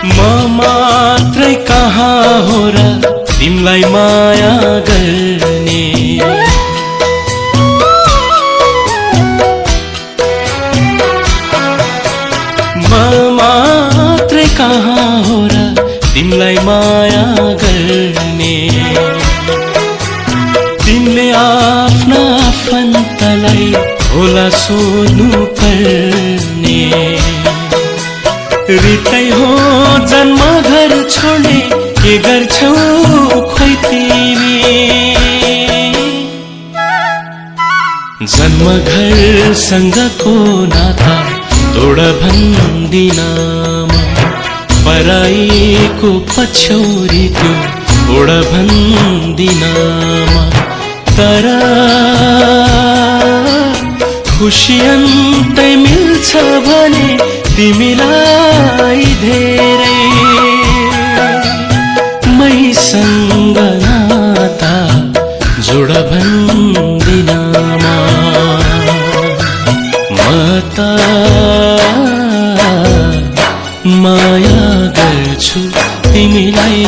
म मात्रै कहाँ हो र तिमलाई माया गर्ने। म मात्रै कहाँ हो र तिमलाई माया गर्ने। तिमीले आफ्ना आफन्तलाई होला सोध्नु पर्ने। रितै हो जन्म घर छोड्ने के गर्छौ खोइ तिमी। जन्म घरसँगको नाता तोड भन्दिन म, पराईको पछ्यौरी त्यो ओड भन्दिन म। तर खुसी अन्तै मिल्छ भने तिमीलाई धेरै मैसँग नाता जोड भन्दिन म त माया गर्छु तिमीलाई।